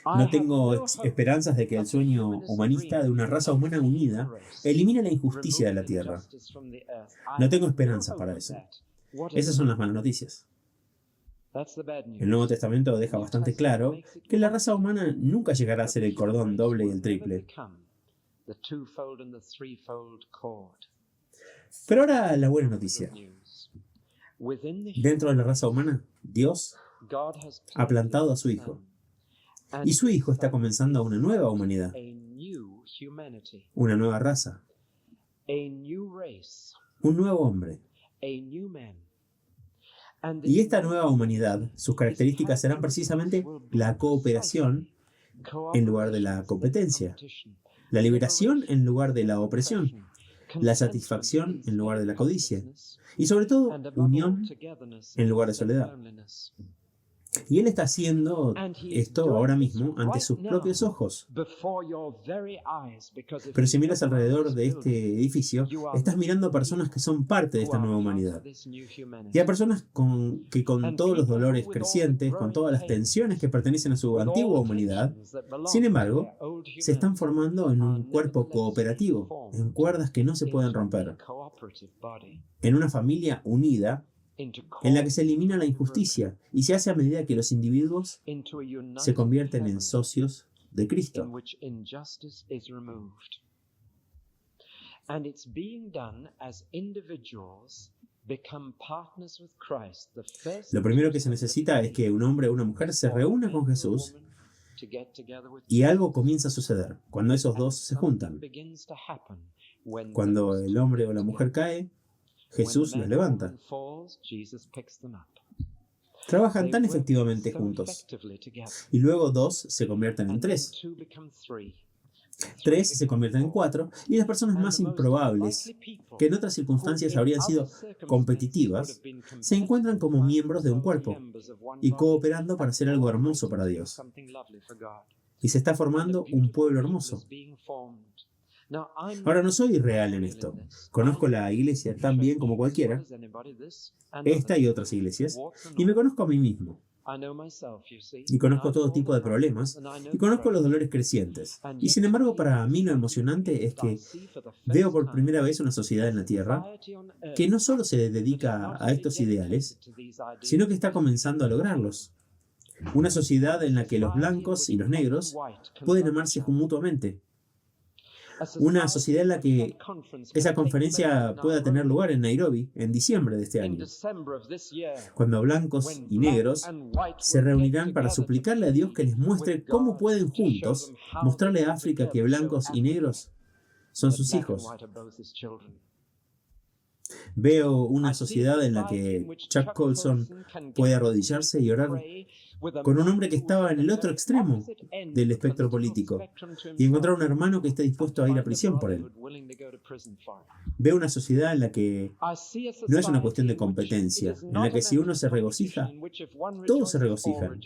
No tengo esperanzas de que el sueño humanista de una raza humana unida elimine la injusticia de la Tierra. No tengo esperanza para eso. Esas son las malas noticias. El Nuevo Testamento deja bastante claro que la raza humana nunca llegará a ser el cordón doble y el triple. Pero ahora la buena noticia. Dentro de la raza humana, Dios ha plantado a su Hijo. Y su Hijo está comenzando una nueva humanidad, una nueva raza, un nuevo hombre. Y esta nueva humanidad, sus características serán precisamente la cooperación en lugar de la competencia, la liberación en lugar de la opresión, la satisfacción en lugar de la codicia, y sobre todo, unión en lugar de soledad. Y Él está haciendo esto ahora mismo ante sus propios ojos. Pero si miras alrededor de este edificio, estás mirando a personas que son parte de esta nueva humanidad. Y a personas que con todos los dolores crecientes, con todas las tensiones que pertenecen a su antigua humanidad, sin embargo, se están formando en un cuerpo cooperativo, en cuerdas que no se pueden romper, en una familia unida, en la que se elimina la injusticia y se hace a medida que los individuos se convierten en socios de Cristo. Lo primero que se necesita es que un hombre o una mujer se reúna con Jesús y algo comienza a suceder cuando esos dos se juntan. Cuando el hombre o la mujer cae, Jesús los levanta. Trabajan tan efectivamente juntos. Y luego 2 se convierten en 3. 3 se convierten en 4. Y las personas más improbables, que en otras circunstancias habrían sido competitivas, se encuentran como miembros de un cuerpo y cooperando para hacer algo hermoso para Dios. Y se está formando un pueblo hermoso. Ahora, no soy real en esto. Conozco la iglesia tan bien como cualquiera, esta y otras iglesias, y me conozco a mí mismo. Y conozco todo tipo de problemas, y conozco los dolores crecientes. Y sin embargo, para mí lo emocionante es que veo por primera vez una sociedad en la Tierra que no solo se dedica a estos ideales, sino que está comenzando a lograrlos. Una sociedad en la que los blancos y los negros pueden amarse mutuamente. Una sociedad en la que esa conferencia pueda tener lugar en Nairobi en diciembre de este año, cuando blancos y negros se reunirán para suplicarle a Dios que les muestre cómo pueden juntos mostrarle a África que blancos y negros son sus hijos. Veo una sociedad en la que Chuck Colson puede arrodillarse y orar con un hombre que estaba en el otro extremo del espectro político y encontrar un hermano que esté dispuesto a ir a prisión por él. Veo una sociedad en la que no es una cuestión de competencia, en la que si uno se regocija, todos se regocijan.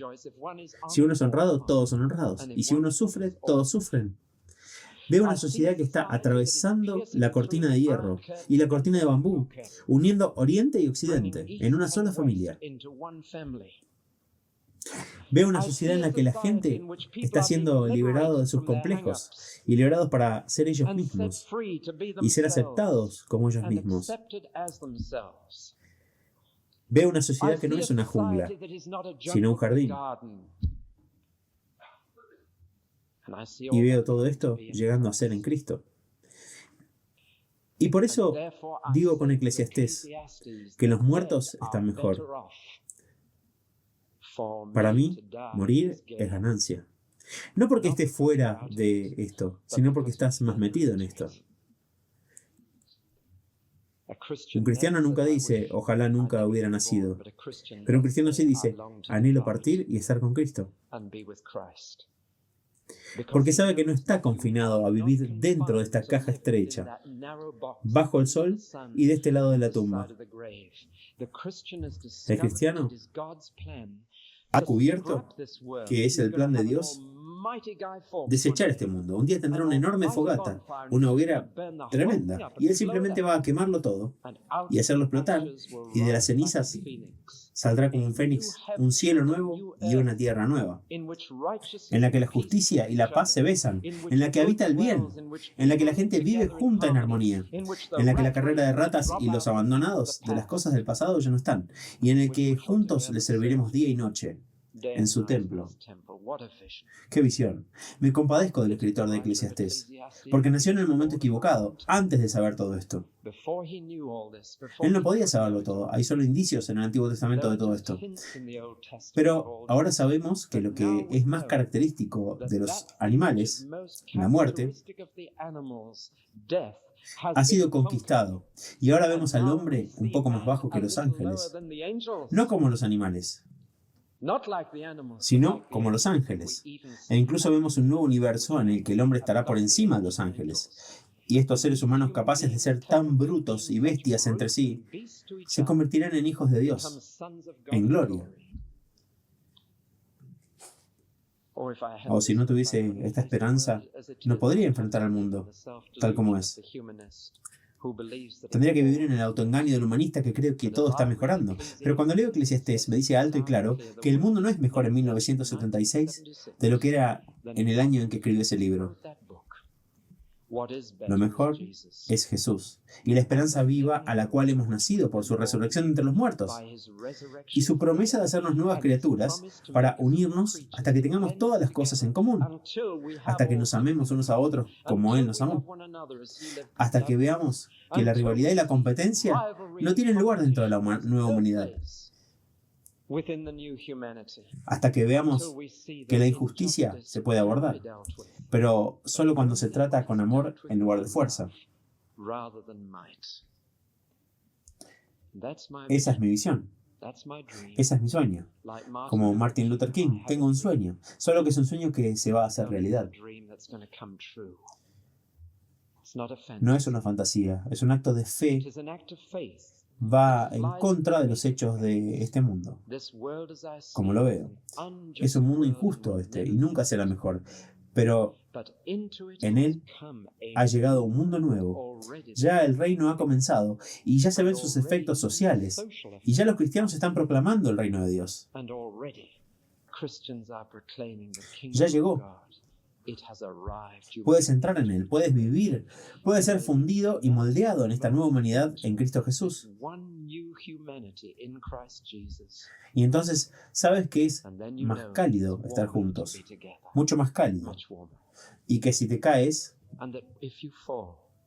Si uno es honrado, todos son honrados. Y si uno sufre, todos sufren. Veo una sociedad que está atravesando la cortina de hierro y la cortina de bambú, uniendo Oriente y Occidente en una sola familia. Veo una sociedad en la que la gente está siendo liberada de sus complejos y liberados para ser ellos mismos y ser aceptados como ellos mismos. Veo una sociedad que no es una jungla, sino un jardín. Y veo todo esto llegando a ser en Cristo. Y por eso digo con Eclesiastés que los muertos están mejor. Para mí, morir es ganancia. No porque estés fuera de esto, sino porque estás más metido en esto. Un cristiano nunca dice, ojalá nunca hubiera nacido. Pero un cristiano sí dice, anhelo partir y estar con Cristo. Porque sabe que no está confinado a vivir dentro de esta caja estrecha, bajo el sol y de este lado de la tumba. El cristiano ha cubierto que es el plan de Dios desechar este mundo. Un día tendrá una enorme fogata, una hoguera tremenda, y él simplemente va a quemarlo todo y hacerlo explotar, y de las cenizas saldrá como un fénix, un cielo nuevo y una tierra nueva, en la que la justicia y la paz se besan, en la que habita el bien, en la que la gente vive junta en armonía, en la que la carrera de ratas y los abandonados de las cosas del pasado ya no están, y en el que juntos le serviremos día y noche en su templo. ¡Qué visión! Me compadezco del escritor de Eclesiastés, porque nació en el momento equivocado, antes de saber todo esto. Él no podía saberlo todo, hay solo indicios en el Antiguo Testamento de todo esto. Pero ahora sabemos que lo que es más característico de los animales, la muerte, ha sido conquistado. Y ahora vemos al hombre un poco más bajo que los ángeles, no como los animales, sino como los ángeles. E incluso vemos un nuevo universo en el que el hombre estará por encima de los ángeles. Y estos seres humanos capaces de ser tan brutos y bestias entre sí, se convertirán en hijos de Dios, en gloria. O si no tuviese esta esperanza, no podría enfrentar al mundo tal como es. Tendría que vivir en el autoengaño del humanista que cree que todo está mejorando. Pero cuando leo Eclesiastés me dice alto y claro que el mundo no es mejor en 1976 de lo que era en el año en que escribió ese libro. Lo mejor es Jesús y la esperanza viva a la cual hemos nacido por su resurrección entre los muertos y su promesa de hacernos nuevas criaturas para unirnos hasta que tengamos todas las cosas en común, hasta que nos amemos unos a otros como Él nos amó, hasta que veamos que la rivalidad y la competencia no tienen lugar dentro de la nueva humanidad, hasta que veamos que la injusticia se puede abordar, pero solo cuando se trata con amor en lugar de fuerza. Esa es mi visión. Ese es mi sueño. Como Martin Luther King, tengo un sueño, solo que es un sueño que se va a hacer realidad. No es una fantasía, es un acto de fe. Va en contra de los hechos de este mundo, como lo veo. Es un mundo injusto y nunca será mejor, pero En Él ha llegado un mundo nuevo. Ya el reino ha comenzado y ya se ven sus efectos sociales. Y ya los cristianos están proclamando el reino de Dios. Ya llegó. Puedes entrar en Él, puedes vivir, puedes ser fundido y moldeado en esta nueva humanidad en Cristo Jesús. Y entonces sabes que es más cálido estar juntos, mucho más cálido. Y que si te caes,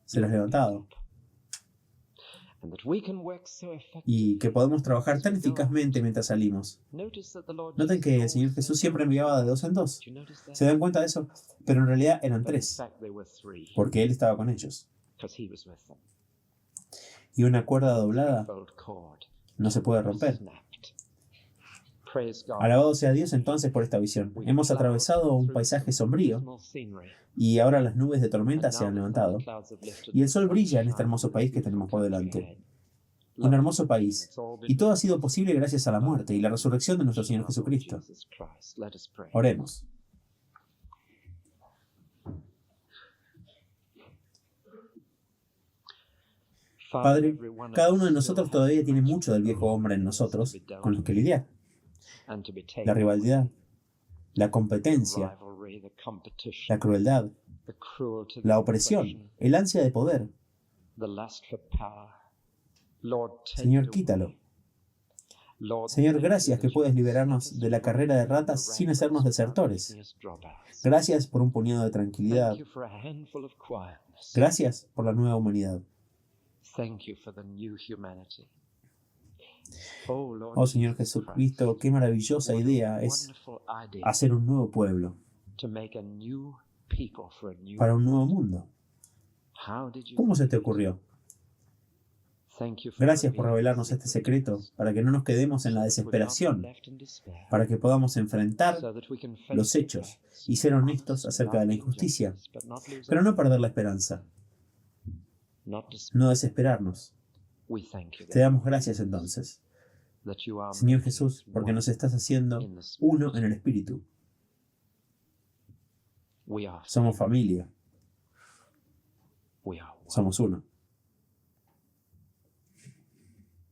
serás levantado. Y que podemos trabajar tan eficazmente mientras salimos. Noten que el Señor Jesús siempre enviaba de 2 en 2. ¿Se dan cuenta de eso? Pero en realidad eran 3, porque Él estaba con ellos. Y una cuerda doblada no se puede romper. Alabado sea Dios entonces por esta visión. Hemos atravesado un paisaje sombrío y ahora las nubes de tormenta se han levantado y el sol brilla en este hermoso país que tenemos por delante. Un hermoso país. Y todo ha sido posible gracias a la muerte y la resurrección de nuestro Señor Jesucristo. Oremos. Padre, cada uno de nosotros todavía tiene mucho del viejo hombre en nosotros con los que lidiar. La rivalidad, la competencia, la crueldad, la opresión, el ansia de poder. Señor, quítalo. Señor, gracias que puedes liberarnos de la carrera de ratas sin hacernos desertores. Gracias por un puñado de tranquilidad. Gracias por la nueva humanidad. Oh Señor Jesucristo, qué maravillosa idea es hacer un nuevo pueblo para un nuevo mundo. ¿Cómo se te ocurrió? Gracias por revelarnos este secreto, para que no nos quedemos en la desesperación, para que podamos enfrentar los hechos y ser honestos acerca de la injusticia, pero no perder la esperanza, no desesperarnos. Te damos gracias entonces, Señor Jesús, porque nos estás haciendo uno en el Espíritu. Somos familia. Somos uno.